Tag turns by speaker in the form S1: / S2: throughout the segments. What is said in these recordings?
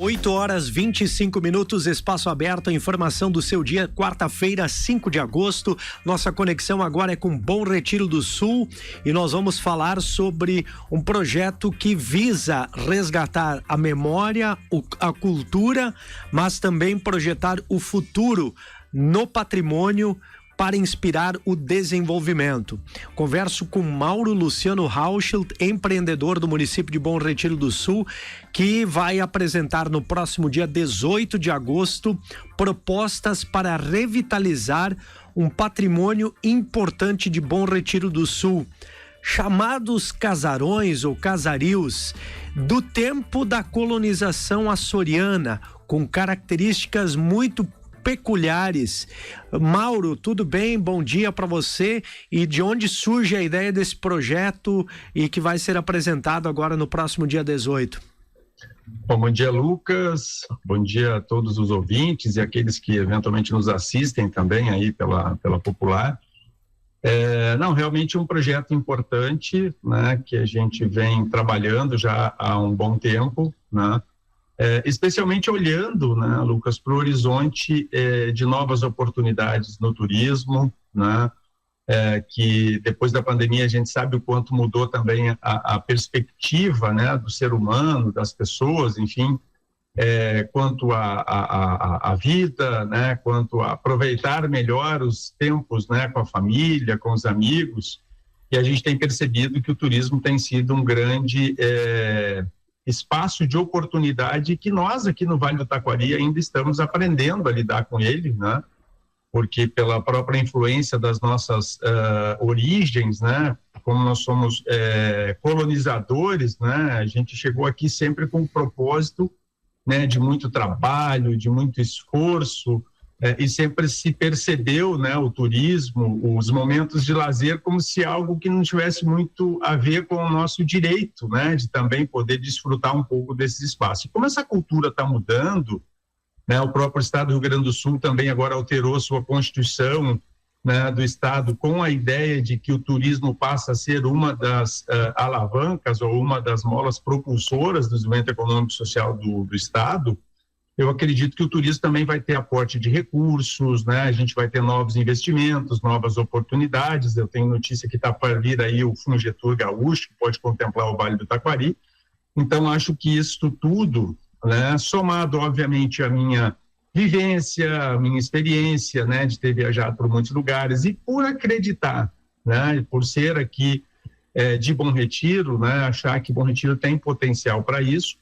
S1: 8h25, espaço aberto, informação do seu dia, quarta-feira, 5 de agosto. Nossa conexão agora é com Bom Retiro do Sul e nós vamos falar sobre um projeto que visa resgatar a memória, a cultura, mas também projetar o futuro no patrimônio para inspirar o desenvolvimento. Converso com Mauro Luciano Rauschelt, empreendedor do município de Bom Retiro do Sul, que vai apresentar no próximo dia 18 de agosto propostas para revitalizar um patrimônio importante de Bom Retiro do Sul, chamados casarões ou casarios do tempo da colonização açoriana, com características muito peculiares. Mauro, tudo bem? Bom dia para você. E de onde surge a ideia desse projeto e que vai ser apresentado agora no próximo dia 18?
S2: Bom dia, Lucas. Bom dia a todos os ouvintes e aqueles que eventualmente nos assistem também aí pela Popular. Realmente um projeto importante, né, que a gente vem trabalhando já há um bom tempo, né? Especialmente olhando, né, Lucas, para o horizonte de novas oportunidades no turismo, né, que depois da pandemia a gente sabe o quanto mudou também a perspectiva, né, do ser humano, das pessoas, enfim, quanto a vida, né, quanto a aproveitar melhor os tempos, né, com a família, com os amigos, e a gente tem percebido que o turismo tem sido um grande espaço de oportunidade que nós aqui no Vale do Taquari ainda estamos aprendendo a lidar com ele, né? Porque pela própria influência das nossas origens, né? Como nós somos colonizadores, né? A gente chegou aqui sempre com um propósito, né? De muito trabalho, de muito esforço, e sempre se percebeu, né, o turismo, os momentos de lazer como se algo que não tivesse muito a ver com o nosso direito, né, de também poder desfrutar um pouco desses espaços. E como essa cultura está mudando, né, o próprio estado do Rio Grande do Sul também agora alterou sua constituição, né, do estado com a ideia de que o turismo passa a ser uma das alavancas ou uma das molas propulsoras do desenvolvimento econômico e social do estado. Eu acredito que o turismo também vai ter aporte de recursos, né? A gente vai ter novos investimentos, novas oportunidades. Eu tenho notícia que está para vir aí o Fungetur Gaúcho, que pode contemplar o Vale do Taquari. Então, acho que isso tudo, né, somado, obviamente, à minha vivência, à minha experiência, né, de ter viajado por muitos lugares e por acreditar, né, por ser aqui de Bom Retiro, né, achar que Bom Retiro tem potencial para isso,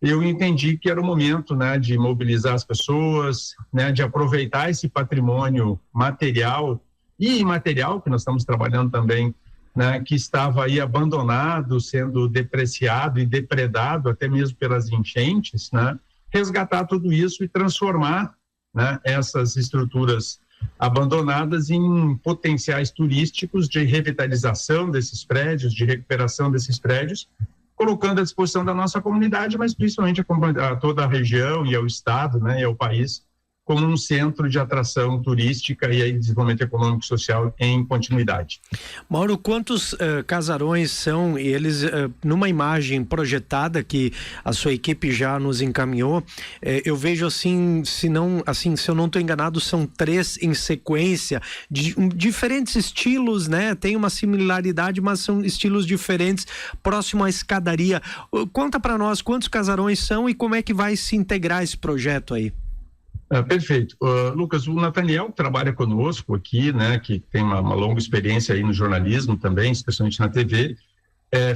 S2: eu entendi que era o momento, né, de mobilizar as pessoas, né, de aproveitar esse patrimônio material e imaterial que nós estamos trabalhando também, né, que estava aí abandonado, sendo depreciado e depredado até mesmo pelas enchentes, né, resgatar tudo isso e transformar, né, essas estruturas abandonadas em potenciais turísticos de revitalização desses prédios, de recuperação desses prédios, colocando à disposição da nossa comunidade, mas principalmente a toda a região e ao estado, né, e ao país, como um centro de atração turística e aí desenvolvimento econômico e social em continuidade.
S1: Mauro, quantos casarões são? E eles, numa imagem projetada que a sua equipe já nos encaminhou, eu vejo assim, se eu não estou enganado, são 3 em sequência, de diferentes estilos, né? Tem uma similaridade, mas são estilos diferentes, próximo à escadaria. Conta para nós quantos casarões são e como é que vai se integrar esse projeto aí.
S2: Perfeito. Lucas, o Nathaniel que trabalha conosco aqui, né, que tem uma longa experiência aí no jornalismo também, especialmente na TV,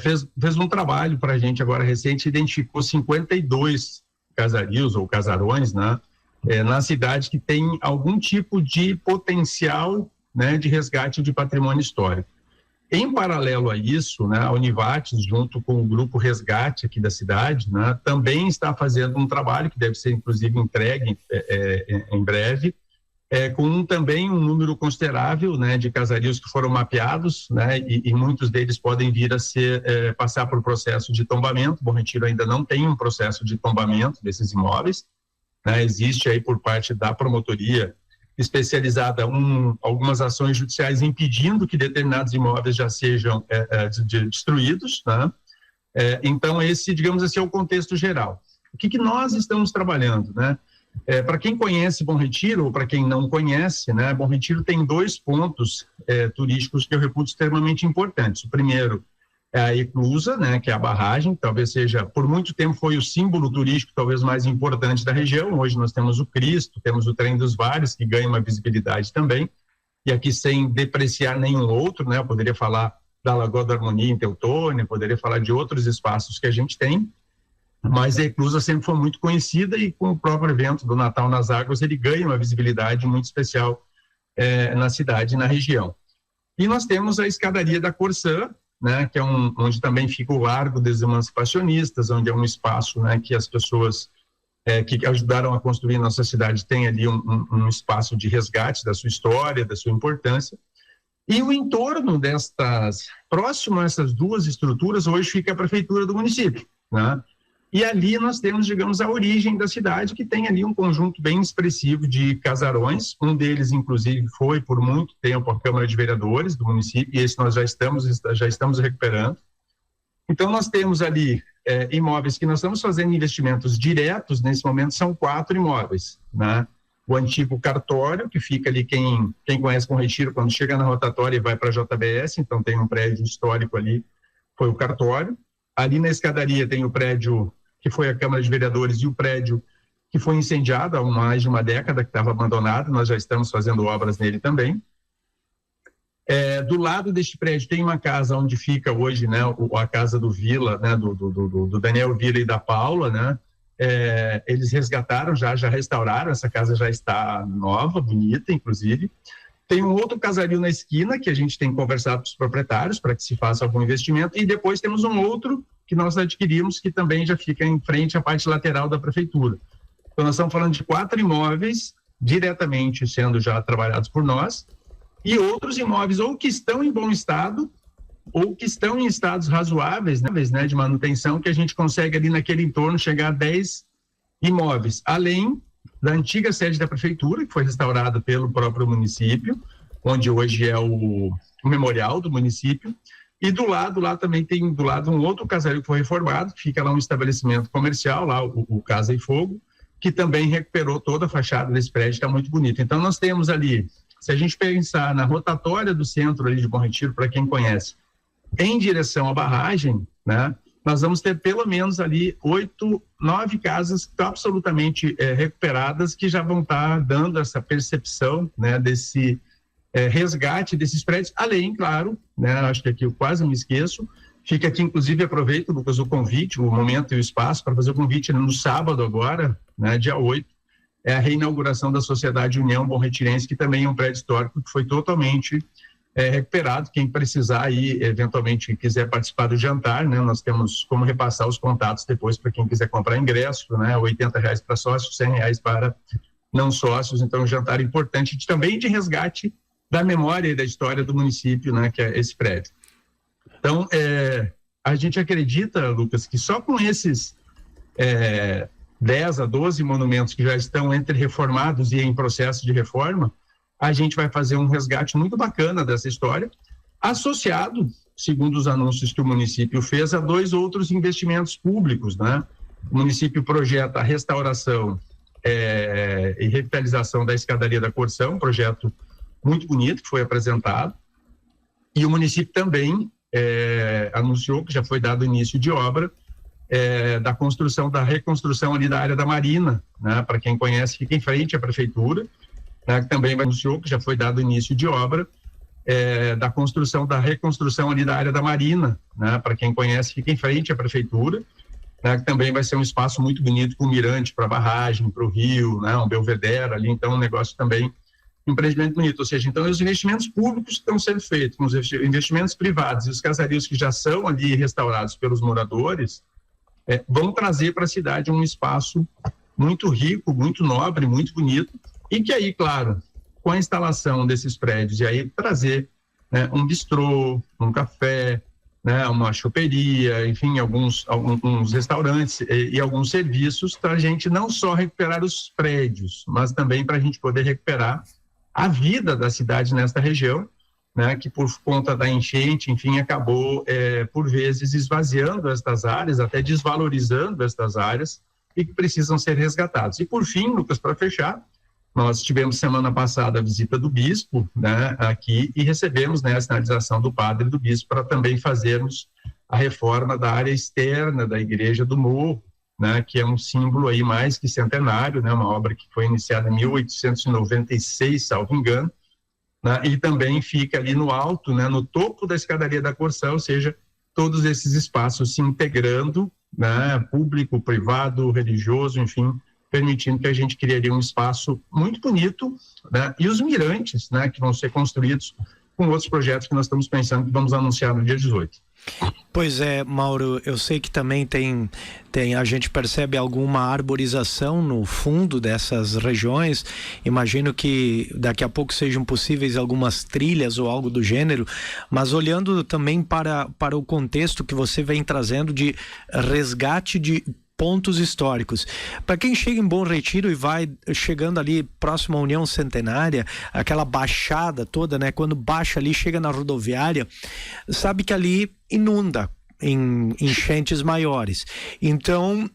S2: fez um trabalho para a gente agora recente, identificou 52 casarios ou casarões, né, na cidade que tem algum tipo de potencial, né, de resgate de patrimônio histórico. Em paralelo a isso, né, a Univates, junto com o Grupo Resgate aqui da cidade, né, também está fazendo um trabalho que deve ser, inclusive, entregue em breve, com também um número considerável, né, de casarios que foram mapeados, né, e muitos deles podem vir a passar por processo de tombamento. Bom Retiro ainda não tem um processo de tombamento desses imóveis, né, existe aí por parte da promotoria especializada algumas ações judiciais impedindo que determinados imóveis já sejam destruídos, né? Então esse, digamos assim, é o contexto geral. o que nós estamos trabalhando, né? Para quem conhece Bom Retiro, ou para quem não conhece, né, Bom Retiro tem 2 pontos turísticos que eu reputo extremamente importantes. O primeiro é a Eclusa, né, que é a barragem, talvez seja, por muito tempo foi o símbolo turístico talvez mais importante da região. Hoje nós temos o Cristo, temos o Trem dos Vales, que ganha uma visibilidade também, e aqui sem depreciar nenhum outro, né, eu poderia falar da Lagoa da Harmonia em Teutônia, poderia falar de outros espaços que a gente tem, mas a Eclusa sempre foi muito conhecida e com o próprio evento do Natal nas Águas ele ganha uma visibilidade muito especial na cidade e na região. E nós temos a escadaria da Corsã, né, que é onde também fica o Largo dos Emancipacionistas, onde é um espaço, né, que as pessoas que ajudaram a construir nossa cidade têm ali um espaço de resgate da sua história, da sua importância. E o entorno próximo a essas 2 estruturas, hoje fica a prefeitura do município, né? E ali nós temos, digamos, a origem da cidade, que tem ali um conjunto bem expressivo de casarões. Um deles, inclusive, foi por muito tempo a Câmara de Vereadores do município, e esse nós já estamos recuperando. Então, nós temos ali imóveis que nós estamos fazendo investimentos diretos, nesse momento são 4 imóveis, né? O antigo cartório, que fica ali, quem conhece Bom Retiro, quando chega na rotatória e vai para a JBS, então tem um prédio histórico ali, foi o cartório. Ali na escadaria tem o prédio que foi a Câmara de Vereadores e o prédio que foi incendiado há mais de uma década, que estava abandonado, nós já estamos fazendo obras nele também. Do lado deste prédio tem uma casa onde fica hoje, né, a casa do Vila, né, do Daniel Vila e da Paula, né? Eles resgataram, já restauraram, essa casa já está nova, bonita, inclusive. Tem um outro casario na esquina que a gente tem conversado com os proprietários para que se faça algum investimento, e depois temos um outro que nós adquirimos que também já fica em frente à parte lateral da prefeitura. Então nós estamos falando de 4 imóveis diretamente sendo já trabalhados por nós, e outros imóveis ou que estão em bom estado ou que estão em estados razoáveis, né, de manutenção, que a gente consegue ali naquele entorno chegar a 10 imóveis, além da antiga sede da prefeitura, que foi restaurada pelo próprio município, onde hoje é o memorial do município, e do lado lá também tem um outro casario que foi reformado, que fica lá um estabelecimento comercial, lá o Casa e Fogo, que também recuperou toda a fachada desse prédio, está muito bonito. Então nós temos ali, se a gente pensar na rotatória do centro ali de Bom Retiro, para quem conhece, em direção à barragem, né, nós vamos ter pelo menos ali 8, 9 casas absolutamente recuperadas, que já vão estar dando essa percepção, né, desse resgate desses prédios, além, claro, né, acho que aqui eu quase me esqueço, fica aqui, inclusive, aproveito, Lucas, o convite, o momento e o espaço para fazer o convite no sábado agora, né, dia 8, é a reinauguração da Sociedade União Bom Retirense, que também é um prédio histórico que foi totalmente recuperado. Quem precisar aí, eventualmente quiser participar do jantar, né, nós temos como repassar os contatos depois para quem quiser comprar ingresso, né, R$80 para sócios, R$100 para não sócios. Então, um jantar importante também de resgate da memória e da história do município, né, que é esse prédio. Então, a gente acredita, Lucas, que só com esses 10 a 12 monumentos que já estão entre reformados e em processo de reforma, a gente vai fazer um resgate muito bacana dessa história, associado, segundo os anúncios que o município fez, a 2 outros investimentos públicos, né? O município projeta a restauração e revitalização da escadaria da Corsã, um projeto muito bonito que foi apresentado, e o município também anunciou que já foi dado início de obra da reconstrução ali da área da Marina, né? Para quem conhece, fica em frente à prefeitura, né, que também anunciou que já foi dado início de obra da reconstrução ali da área da Marina, né, para quem conhece, fica em frente à prefeitura, né, que também vai ser um espaço muito bonito com mirante para a barragem, para o rio, né, um belvedere ali, então um negócio também, um empreendimento bonito. Ou seja, então os investimentos públicos estão sendo feitos, os investimentos privados e os casarios que já são ali restaurados pelos moradores vão trazer para a cidade um espaço muito rico, muito nobre, muito bonito, e que aí, claro, com a instalação desses prédios, e aí trazer, né, um bistrô, um café, né, uma choperia, enfim, alguns restaurantes e alguns serviços, para a gente não só recuperar os prédios, mas também para a gente poder recuperar a vida da cidade nesta região, né, que por conta da enchente, enfim, acabou, por vezes, esvaziando estas áreas, até desvalorizando estas áreas, e que precisam ser resgatados. E por fim, Lucas, para fechar, nós tivemos semana passada a visita do bispo, né, aqui, e recebemos, né, a sinalização do padre e do bispo para também fazermos a reforma da área externa da Igreja do Morro, né, que é um símbolo aí mais que centenário, né, uma obra que foi iniciada em 1896, salvo engano, né, e também fica ali no alto, né, no topo da escadaria da Corsã, ou seja, todos esses espaços se integrando, né, público, privado, religioso, enfim, permitindo que a gente criaria um espaço muito bonito, né, e os mirantes, né, que vão ser construídos com outros projetos que nós estamos pensando que vamos anunciar no dia 18.
S1: Pois é, Mauro, eu sei que também a gente percebe alguma arborização no fundo dessas regiões. Imagino que daqui a pouco sejam possíveis algumas trilhas ou algo do gênero, mas olhando também para o contexto que você vem trazendo de resgate de pontos históricos. Para quem chega em Bom Retiro e vai chegando ali próximo à União Centenária, aquela baixada toda, né? Quando baixa ali, chega na rodoviária, sabe que ali inunda em enchentes maiores. Então,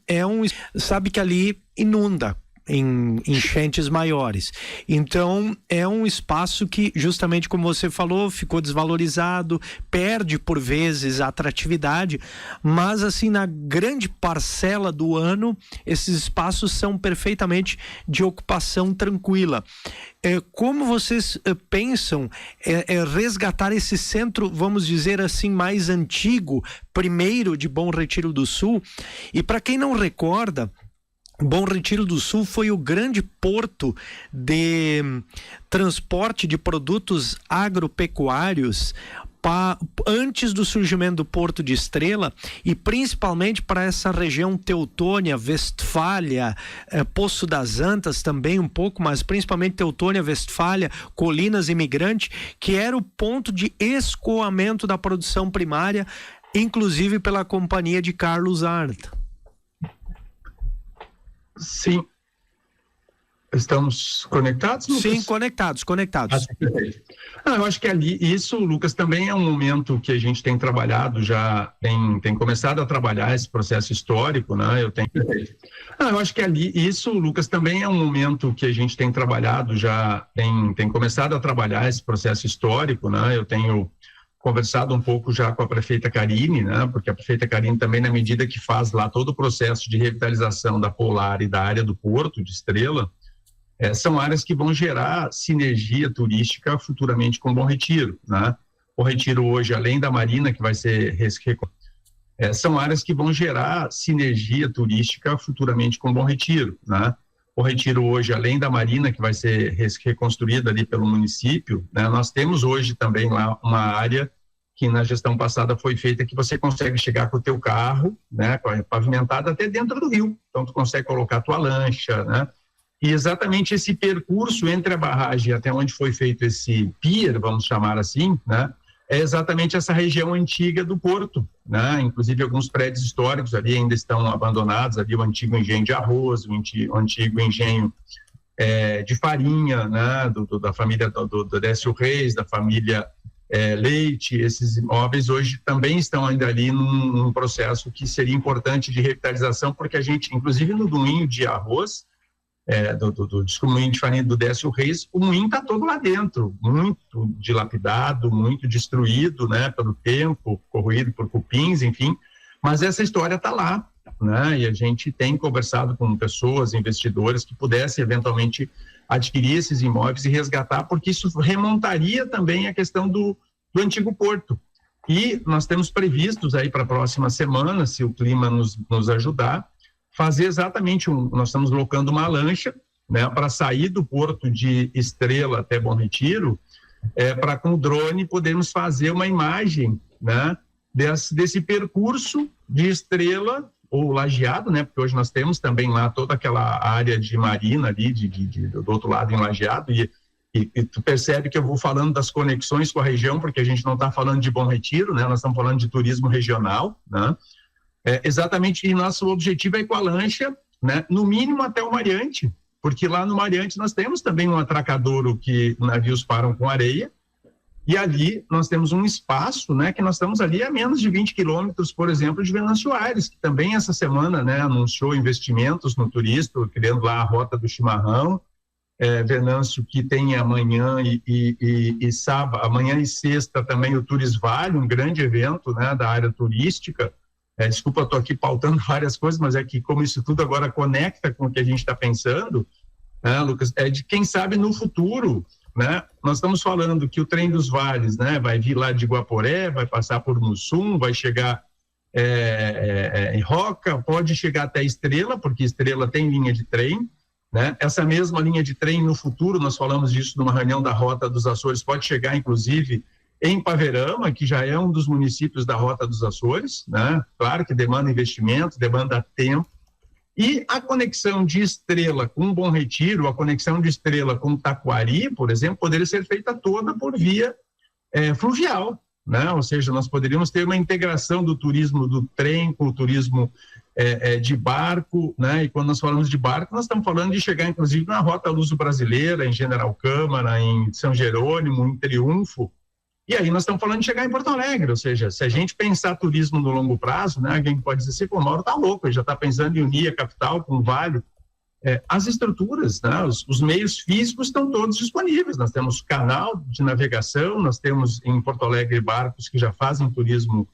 S1: sabe que ali inunda em enchentes maiores. Então, é um espaço que, justamente como você falou, ficou desvalorizado, perde por vezes a atratividade, mas assim, na grande parcela do ano, esses espaços são perfeitamente de ocupação tranquila. Como vocês pensam resgatar esse centro, vamos dizer assim, mais antigo, primeiro de Bom Retiro do Sul? E para quem não recorda, Bom Retiro do Sul foi o grande porto de transporte de produtos agropecuários antes do surgimento do Porto de Estrela, e principalmente para essa região Teutônia, Westfália, Poço das Antas também um pouco, mas principalmente Teutônia, Westfália, Colinas Imigrante, que era o ponto de escoamento da produção primária, inclusive pela companhia de Carlos Arndt.
S2: Sim. Estamos conectados, Lucas?
S1: Sim, conectados.
S2: Eu acho que ali, isso, Lucas, também é um momento que a gente tem trabalhado, já tem começado a trabalhar esse processo histórico, né? Eu acho que ali, isso, Lucas, também é um momento que a gente tem trabalhado, já tem começado a trabalhar esse processo histórico, né? Eu tenho conversado um pouco já com a prefeita Karine, né? Porque a prefeita Karine também, na medida que faz lá todo o processo de revitalização da Polar e da área do Porto de Estrela, são áreas que vão gerar sinergia turística futuramente com Bom Retiro, né? Bom Retiro hoje, além da Marina, que vai ser são áreas que vão gerar sinergia turística futuramente com Bom Retiro, né? Bom Retiro hoje, além da Marina, que vai ser reconstruída ali pelo município, né? Nós temos hoje também lá uma área que na gestão passada foi feita que você consegue chegar com o teu carro, né? Pavimentado até dentro do rio, então tu consegue colocar a tua lancha, né? E exatamente esse percurso entre a barragem até onde foi feito esse pier, vamos chamar assim, né? É exatamente essa região antiga do porto, né? Inclusive alguns prédios históricos ali ainda estão abandonados, ali o antigo engenho de arroz, o antigo engenho de farinha, né? Da família do Décio Reis, da família Leite. Esses imóveis hoje também estão ainda ali num processo que seria importante de revitalização, porque a gente, inclusive no moinho de arroz, do moinho de farinha do Décio Reis, o moinho está todo lá dentro, muito dilapidado, muito destruído, né, pelo tempo, corroído por cupins, enfim, mas essa história está lá, né, e a gente tem conversado com pessoas, investidores, que pudessem eventualmente adquirir esses imóveis e resgatar, porque isso remontaria também a questão do antigo porto. E nós temos previstos aí para a próxima semana, se o clima nos ajudar, fazer exatamente nós estamos colocando uma lancha, né, para sair do Porto de Estrela até Bom Retiro, para com o drone podermos fazer uma imagem, né, desse percurso de Estrela ou Lajeado, né, porque hoje nós temos também lá toda aquela área de marina ali, do outro lado em Lajeado, e tu percebe que eu vou falando das conexões com a região, porque a gente não está falando de Bom Retiro, né, nós estamos falando de turismo regional, né. Exatamente, e nosso objetivo é ir com a lancha, né, no mínimo até o Mariante, porque lá no Mariante nós temos também um atracadouro que navios param com areia, E ali nós temos um espaço, né, que nós estamos ali a menos de 20 quilômetros, por exemplo, de Venâncio Aires, que também essa semana, né, anunciou investimentos no turismo, criando lá a Rota do Chimarrão. Venâncio, que tem amanhã e sábado, amanhã e sexta também o Turisvale, um grande evento, né, da área turística. Desculpa, estou aqui pautando várias coisas, mas é que como isso tudo agora conecta com o que a gente está pensando, né, Lucas, de quem sabe no futuro, né, nós estamos falando que o Trem dos Vales, né, vai vir lá de Guaporé, vai passar por Mussum, vai chegar em Roca, pode chegar até Estrela, porque Estrela tem linha de trem, né? Essa mesma linha de trem no futuro, nós falamos disso numa reunião da Rota dos Açores, pode chegar inclusive em Paverama, que já é um dos municípios da Rota dos Açores, né? Claro que demanda investimento, demanda tempo, e a conexão de Estrela com Bom Retiro, a conexão de Estrela com Taquari, por exemplo, poderia ser feita toda por via fluvial, né? Ou seja, nós poderíamos ter uma integração do turismo do trem com o turismo de barco, né? E quando nós falamos de barco, nós estamos falando de chegar, inclusive, na Rota Luso-Brasileira, em General Câmara, em São Jerônimo, em Triunfo, e aí nós estamos falando de chegar em Porto Alegre, ou seja, se a gente pensar turismo no longo prazo, né? Alguém pode dizer assim, pô, o Mauro tá louco, ele já está pensando em unir a capital com o Vale. As estruturas, né? Os meios físicos estão todos disponíveis, nós temos canal de navegação, nós temos em Porto Alegre barcos que já fazem turismo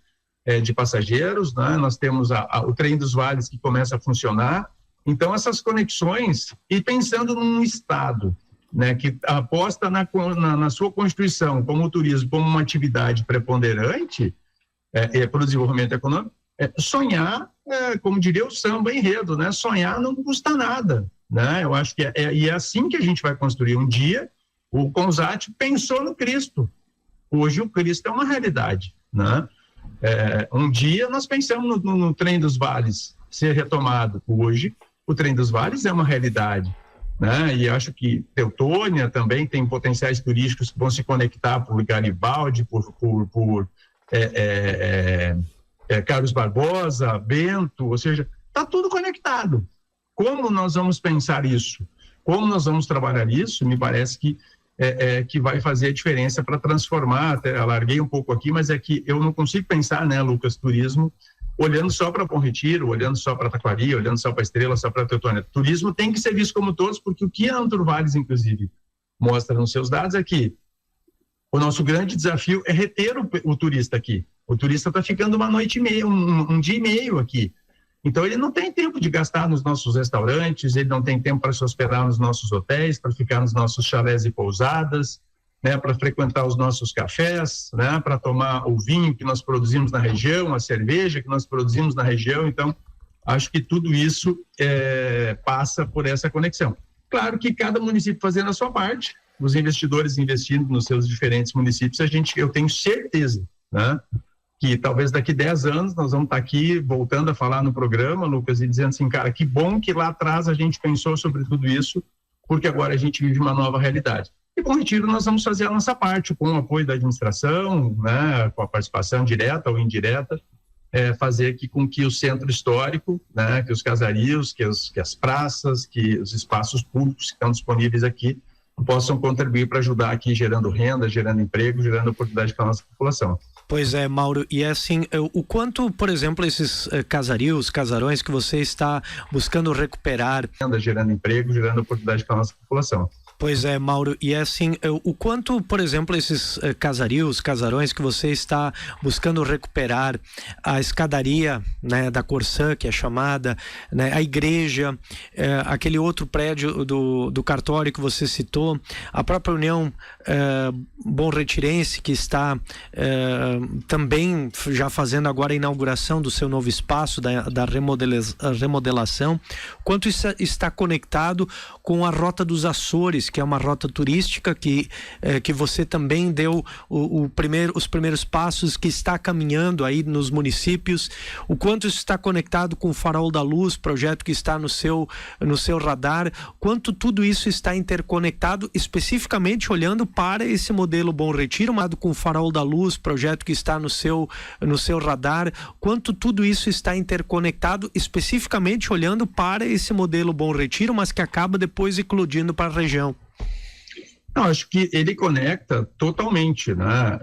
S2: de passageiros, né? Nós temos o Trem dos Vales que começa a funcionar. Então, essas conexões, e pensando num Estado, né, que aposta na sua Constituição como o turismo como uma atividade preponderante para o desenvolvimento econômico, sonhar, como diria o samba enredo, né? Sonhar não custa nada, né? Eu acho que é assim que a gente vai construir. Um dia, o Consat pensou no Cristo. Hoje o Cristo é uma realidade, né? Um dia nós pensamos no Trem dos Vales ser retomado. Hoje o Trem dos Vales é uma realidade, né? E acho que Teutônia também tem potenciais turísticos que vão se conectar por Garibaldi, por Carlos Barbosa, Bento, ou seja, está tudo conectado. Como nós vamos pensar isso? Como nós vamos trabalhar isso? Me parece que vai fazer a diferença para transformar, até alarguei um pouco aqui, mas é que eu não consigo pensar, né, Lucas, turismo, olhando só para Bom Retiro, olhando só para Taquari, olhando só para Estrela, só para Teutônia. Turismo tem que ser visto como todos, porque o que a Anturvales, inclusive, mostra nos seus dados é que o nosso grande desafio é reter o turista aqui. O turista está ficando uma noite e meia, um dia e meio aqui. Então, ele não tem tempo de gastar nos nossos restaurantes, ele não tem tempo para se hospedar nos nossos hotéis, para ficar nos nossos chalés e pousadas, né, para frequentar os nossos cafés, né, para tomar o vinho que nós produzimos na região, a cerveja que nós produzimos na região. Então, acho que tudo isso passa por essa conexão. Claro que cada município fazendo a sua parte, os investidores investindo nos seus diferentes municípios, eu tenho certeza, né, que talvez daqui 10 anos nós vamos estar aqui voltando a falar no programa, Lucas, e dizendo assim, cara, que bom que lá atrás a gente pensou sobre tudo isso, porque agora a gente vive uma nova realidade. E Bom Retiro nós vamos fazer a nossa parte, com o apoio da administração, né, com a participação direta ou indireta, fazer com que o centro histórico, né, que os casarios, que as praças, que os espaços públicos que estão disponíveis aqui possam contribuir para ajudar aqui, gerando renda, gerando emprego, gerando oportunidade para a nossa população.
S1: Pois é, Mauro, e assim, o quanto, por exemplo, esses casarios, casarões que você está buscando recuperar...
S2: Gerando emprego, gerando oportunidade para a nossa população.
S1: Pois é, Mauro, e assim, o quanto, por exemplo, esses casarios, casarões que você está buscando recuperar, a escadaria, né, da Corsã, que é chamada, né, a igreja, aquele outro prédio do cartório que você citou, a própria União Bom Retirense, que está também já fazendo agora a inauguração do seu novo espaço, da remodelação, quanto isso está conectado com a Rota dos Açores, que é uma rota turística que você também deu os primeiros passos, que está caminhando aí nos municípios, o quanto isso está conectado com o Farol da Luz, projeto que está no seu radar, quanto tudo isso está interconectado, especificamente olhando para esse modelo Bom Retiro, com o Farol da Luz, projeto que está no seu radar, quanto tudo isso está interconectado, especificamente olhando para esse modelo Bom Retiro, mas que acaba depois eclodindo para a região.
S2: Não, acho que ele conecta totalmente, né?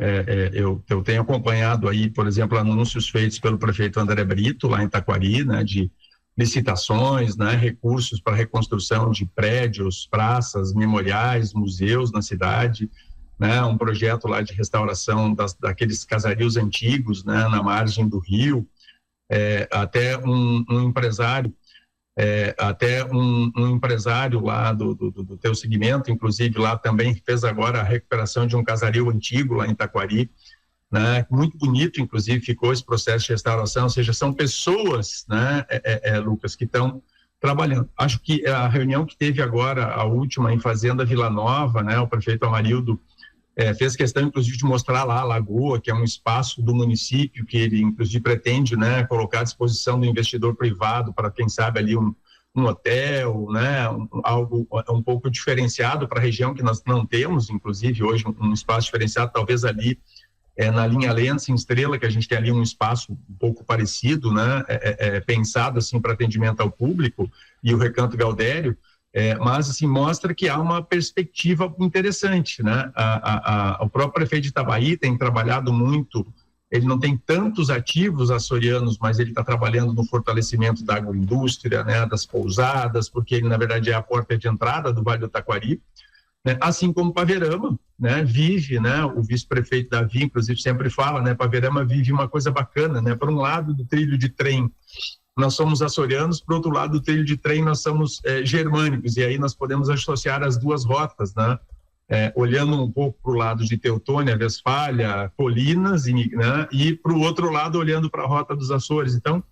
S2: Eu tenho acompanhado aí, por exemplo, anúncios feitos pelo prefeito André Brito, lá em Taquari, né? De licitações, né? Recursos para reconstrução de prédios, praças, memoriais, museus na cidade, né? Um projeto lá de restauração daqueles casarios antigos, né? Na margem do rio, até um empresário um empresário lá do teu segmento, inclusive lá também fez agora a recuperação de um casario antigo lá em Taquari, né? Muito bonito, inclusive, ficou esse processo de restauração, ou seja, são pessoas, né, Lucas, que estão trabalhando. Acho que a reunião que teve agora, a última, em Fazenda Vila Nova, né, o prefeito Amarildo fez questão, inclusive, de mostrar lá a Lagoa, que é um espaço do município que ele, inclusive, pretende, né, colocar à disposição do investidor privado para, quem sabe, ali um hotel, né, algo um pouco diferenciado para a região que nós não temos, inclusive, hoje, um espaço diferenciado, talvez ali na linha Lença, em Estrela, que a gente tem ali um espaço um pouco parecido, né, pensado, assim, para atendimento ao público, e o Recanto Gaudério, mas assim mostra que há uma perspectiva interessante, né? O próprio prefeito de Itabaí tem trabalhado muito. Ele não tem tantos ativos açorianos, mas ele está trabalhando no fortalecimento da agroindústria, né? Das pousadas, porque ele na verdade é a porta de entrada do Vale do Taquari, né? Assim como Paverama, né? Vive, né? O vice-prefeito Davi, inclusive, sempre fala, né? Paverama vive uma coisa bacana, né? Por um lado, do trilho de trem, nós somos açorianos, por outro lado do trilho de trem nós somos germânicos, e aí nós podemos associar as duas rotas, né? Olhando um pouco para o lado de Teutônia, Westfália, Colinas, né? E para o outro lado olhando para a rota dos Açores. Então,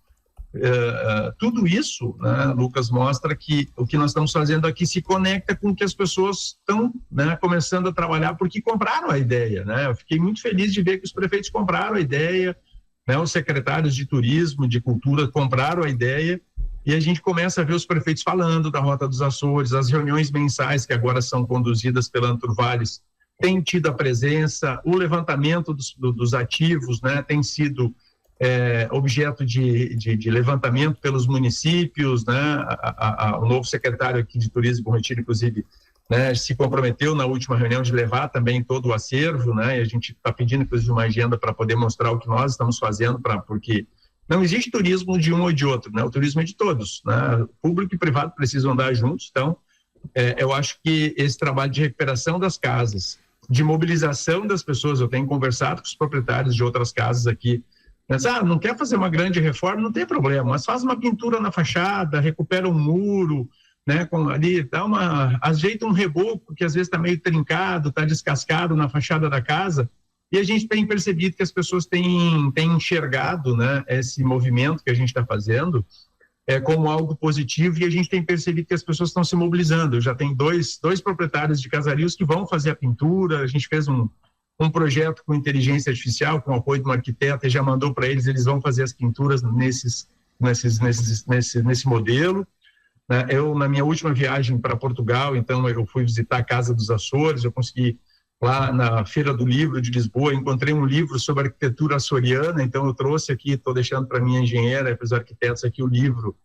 S2: tudo isso, né, Lucas, mostra que o que nós estamos fazendo aqui se conecta com o que as pessoas estão, né, começando a trabalhar porque compraram a ideia, né? Eu fiquei muito feliz de ver que os prefeitos compraram a ideia, né, os secretários de turismo, de cultura compraram a ideia, e a gente começa a ver os prefeitos falando da Rota dos Açores, as reuniões mensais que agora são conduzidas pela Anturvales têm tido a presença, o levantamento dos ativos, né, tem sido objeto de levantamento pelos municípios, né, o novo secretário aqui de Turismo, Bom Retiro, inclusive, né, se comprometeu na última reunião de levar também todo o acervo, né, e a gente está pedindo, inclusive, uma agenda para poder mostrar o que nós estamos fazendo, porque não existe turismo de um ou de outro, né, o turismo é de todos, né, público e privado precisam andar juntos. Então, eu acho que esse trabalho de recuperação das casas, de mobilização das pessoas, eu tenho conversado com os proprietários de outras casas aqui, mas, não quer fazer uma grande reforma, não tem problema, mas faz uma pintura na fachada, recupera um muro, né, ali ajeita um reboco que às vezes está meio trincado, está descascado na fachada da casa, e a gente tem percebido que as pessoas têm enxergado, né, esse movimento que a gente está fazendo como algo positivo, e a gente tem percebido que as pessoas estão se mobilizando. Eu já tenho dois proprietários de casarios que vão fazer a pintura, a gente fez um projeto com inteligência artificial, com o apoio de um arquiteto, e já mandou para eles vão fazer as pinturas nesse modelo. Eu, na minha última viagem para Portugal, então eu fui visitar a Casa dos Açores, eu consegui, lá na Feira do Livro de Lisboa, encontrei um livro sobre arquitetura açoriana, então eu trouxe aqui, estou deixando para a minha engenheira, para os arquitetos aqui o livro,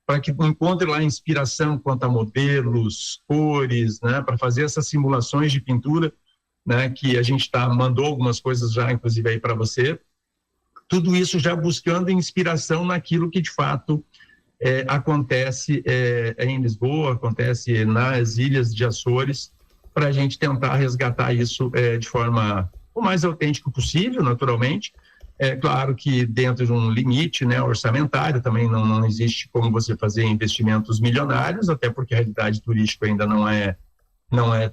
S2: para que encontre lá inspiração quanto a modelos, cores, né, para fazer essas simulações de pintura, né, que a gente mandou algumas coisas já, inclusive, aí para você. Tudo isso já buscando inspiração naquilo que, de fato, acontece em Lisboa, acontece nas ilhas de Açores, para a gente tentar resgatar isso de forma o mais autêntica possível, naturalmente. Claro que dentro de um limite, né, orçamentário, também não existe como você fazer investimentos milionários, até porque a realidade turística ainda não é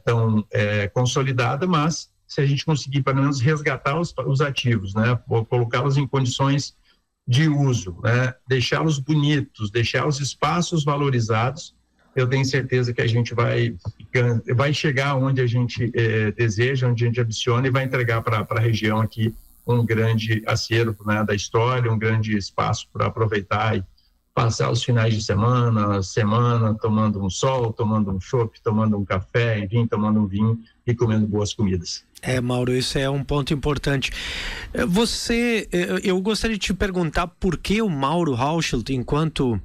S2: tão consolidada, mas se a gente conseguir pelo menos resgatar os ativos, né, colocá-los em condições de uso, né, deixá-los bonitos, deixar os espaços valorizados, eu tenho certeza que a gente vai chegar onde a gente deseja, onde a gente ambiciona, e vai entregar para a região aqui um grande acervo, né, da história, um grande espaço para aproveitar e passar os finais de semana, tomando um sol, tomando um chopp, tomando um café, enfim, tomando um vinho e comendo boas comidas.
S1: Mauro, isso é um ponto importante. Eu gostaria de te perguntar por que o Mauro Rauschelt, enquanto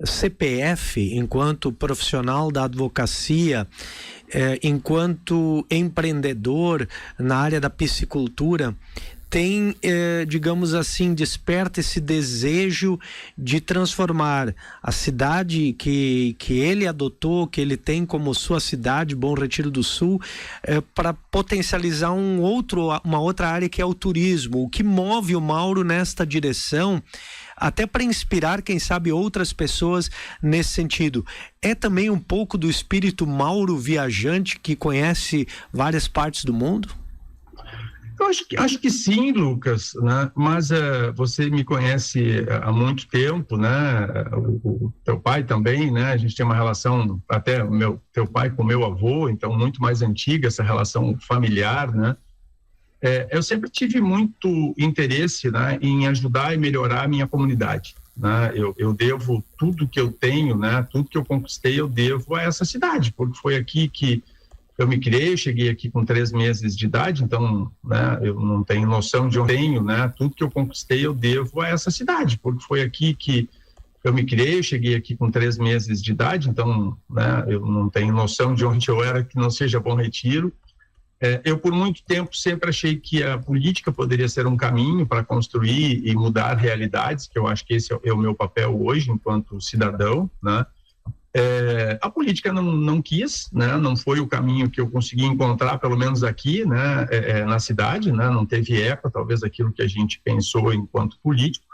S1: CPF, enquanto profissional da advocacia, enquanto empreendedor na área da piscicultura, tem, digamos assim, desperta esse desejo de transformar a cidade que ele adotou, que ele tem como sua cidade, Bom Retiro do Sul, para potencializar uma outra área que é o turismo. O que move o Mauro nesta direção, até para inspirar, quem sabe, outras pessoas nesse sentido, é também um pouco do espírito Mauro viajante que conhece várias partes do mundo?
S2: Eu acho que sim, Lucas, né? Mas você me conhece há muito tempo, né? O teu pai também, né? A gente tem uma relação, até teu pai com meu avô, então muito mais antiga essa relação familiar, né? Eu sempre tive muito interesse, né, em ajudar e melhorar a minha comunidade, né? Eu devo tudo que eu tenho, né? Tudo que eu conquistei eu devo a essa cidade, porque foi aqui que eu me criei, cheguei aqui com 3 meses de idade, então, né, eu não tenho noção de onde eu tenho, né? Tudo que eu conquistei eu devo a essa cidade, porque foi aqui que eu me criei, cheguei aqui com 3 meses de idade, então, né, eu não tenho noção de onde eu era que não seja Bom Retiro. Eu, por muito tempo, sempre achei que a política poderia ser um caminho para construir e mudar realidades, que eu acho que esse é o meu papel hoje, enquanto cidadão, né? A política não quis, né? Não foi o caminho que eu consegui encontrar, pelo menos aqui, né? Na cidade, né? Não teve eco, talvez, aquilo que a gente pensou enquanto político.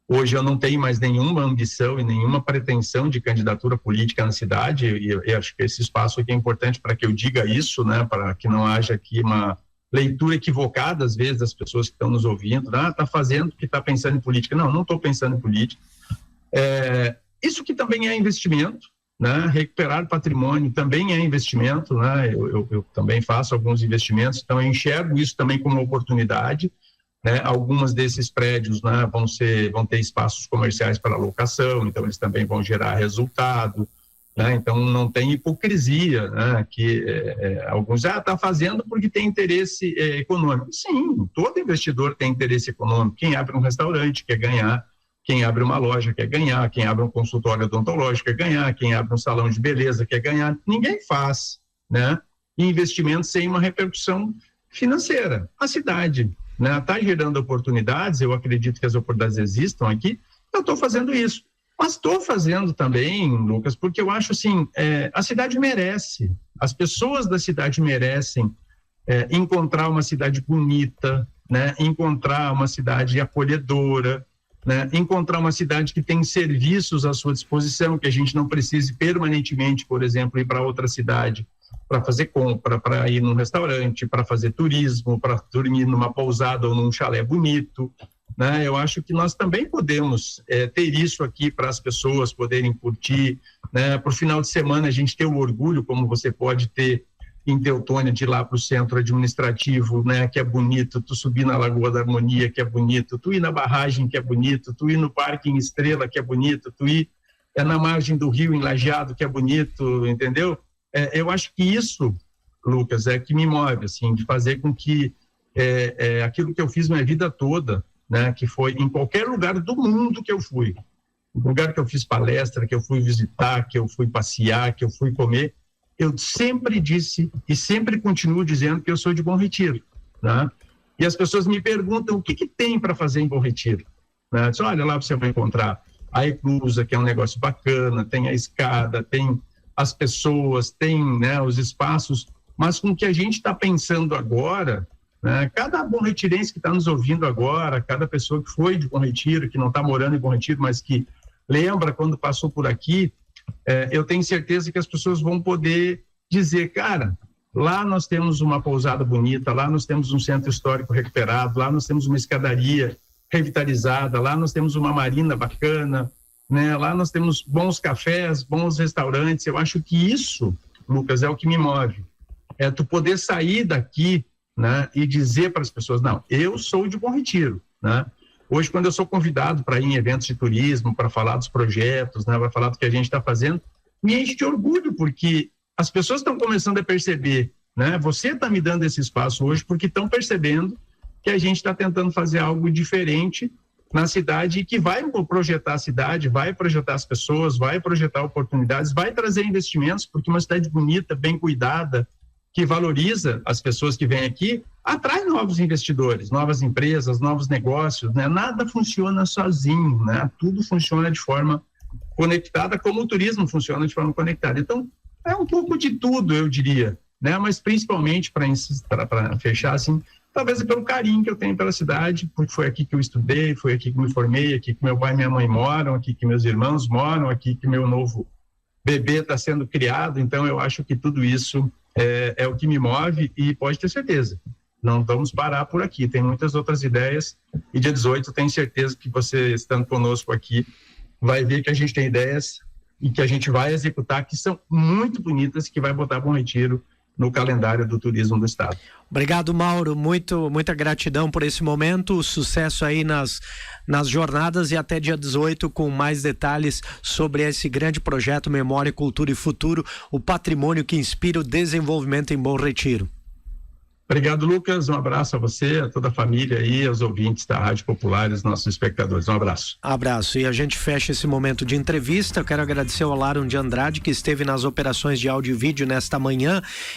S2: Hoje eu não tenho mais nenhuma ambição e nenhuma pretensão de candidatura política na cidade, e eu acho que esse espaço aqui é importante para que eu diga isso, né? Para que não haja aqui uma leitura equivocada, às vezes, das pessoas que estão nos ouvindo, está fazendo porque está pensando em política. Não estou pensando em política. Isso que também é investimento, né? Recuperar patrimônio também é investimento, né? Eu também faço alguns investimentos, então eu enxergo isso também como uma oportunidade, né? Algumas desses prédios, né, vão ter espaços comerciais para locação, então eles também vão gerar resultado, né? Então não tem hipocrisia, né? Que alguns está fazendo porque tem interesse econômico. Sim, todo investidor tem interesse econômico. Quem abre um restaurante quer ganhar, quem abre uma loja quer ganhar, quem abre um consultório odontológico quer ganhar, quem abre um salão de beleza quer ganhar. Ninguém faz, né, investimento sem uma repercussão financeira. A cidade, né, está gerando oportunidades, eu acredito que as oportunidades existam aqui, eu estou fazendo isso. Mas estou fazendo também, Lucas, porque eu acho assim, a cidade merece, as pessoas da cidade merecem encontrar uma cidade bonita, né, encontrar uma cidade acolhedora, né, encontrar uma cidade que tem serviços à sua disposição, que a gente não precise permanentemente, por exemplo, ir para outra cidade para fazer compra, para ir num restaurante, para fazer turismo, para dormir numa pousada ou num chalé bonito, né? Eu acho que nós também podemos ter isso aqui para as pessoas poderem curtir, né? Para o final de semana a gente ter o orgulho, como você pode ter em Teutônia, de ir lá para o centro administrativo, né, que é bonito, tu subir na Lagoa da Harmonia, que é bonito, tu ir na barragem, que é bonito, tu ir no Parque em Estrela, que é bonito, tu ir na margem do rio, em Lajeado, que é bonito, entendeu? Eu acho que isso, Lucas, é que me move, assim, de fazer com que aquilo que eu fiz minha vida toda, né, que foi em qualquer lugar do mundo que eu fui, no lugar que eu fiz palestra, que eu fui visitar, que eu fui passear, que eu fui comer, eu sempre disse e sempre continuo dizendo que eu sou de Bom Retiro, né? E as pessoas me perguntam o que tem para fazer em Bom Retiro, né? Diz, olha, lá você vai encontrar a Eclusa, que é um negócio bacana, tem a escada, tem as pessoas, tem, né, os espaços, mas com o que a gente está pensando agora, né, cada bom retirense que está nos ouvindo agora, cada pessoa que foi de Bom Retiro, que não está morando em Bom Retiro, mas que lembra quando passou por aqui, eu tenho certeza que as pessoas vão poder dizer, cara, lá nós temos uma pousada bonita, lá nós temos um centro histórico recuperado, lá nós temos uma escadaria revitalizada, lá nós temos uma marina bacana, né? Lá nós temos bons cafés, bons restaurantes. Eu acho que isso, Lucas, é o que me move. É tu poder sair daqui, né, e dizer para as pessoas, não, eu sou de Bom Retiro, né? Hoje, quando eu sou convidado para ir em eventos de turismo, para falar dos projetos, né, para falar do que a gente está fazendo, me enche de orgulho, porque as pessoas estão começando a perceber, né? Você está me dando esse espaço hoje porque estão percebendo que a gente está tentando fazer algo diferente na cidade, e que vai projetar a cidade, vai projetar as pessoas, vai projetar oportunidades, vai trazer investimentos, porque uma cidade bonita, bem cuidada, que valoriza as pessoas que vêm aqui, atrai novos investidores, novas empresas, novos negócios, né? Nada funciona sozinho, né? Tudo funciona de forma conectada, como o turismo funciona de forma conectada. Então, é um pouco de tudo, eu diria, né? Mas principalmente, para fechar assim, talvez é pelo carinho que eu tenho pela cidade, porque foi aqui que eu estudei, foi aqui que me formei, aqui que meu pai e minha mãe moram, aqui que meus irmãos moram, aqui que meu novo bebê está sendo criado. Então, eu acho que tudo isso é o que me move, e pode ter certeza, não vamos parar por aqui, tem muitas outras ideias, e dia 18 tenho certeza que você, estando conosco aqui, vai ver que a gente tem ideias e que a gente vai executar, que são muito bonitas, que vai botar Bom Retiro no calendário do turismo do estado.
S1: Obrigado, Mauro, muita gratidão por esse momento, sucesso aí nas jornadas, e até dia 18 com mais detalhes sobre esse grande projeto Memória, Cultura e Futuro, o patrimônio que inspira o desenvolvimento em Bom Retiro.
S2: Obrigado, Lucas, um abraço a você, a toda a família e aos ouvintes da Rádio Popular e aos nossos espectadores, um abraço.
S1: Abraço, e a gente fecha esse momento de entrevista. Eu quero agradecer ao Laron de Andrade, que esteve nas operações de áudio e vídeo nesta manhã,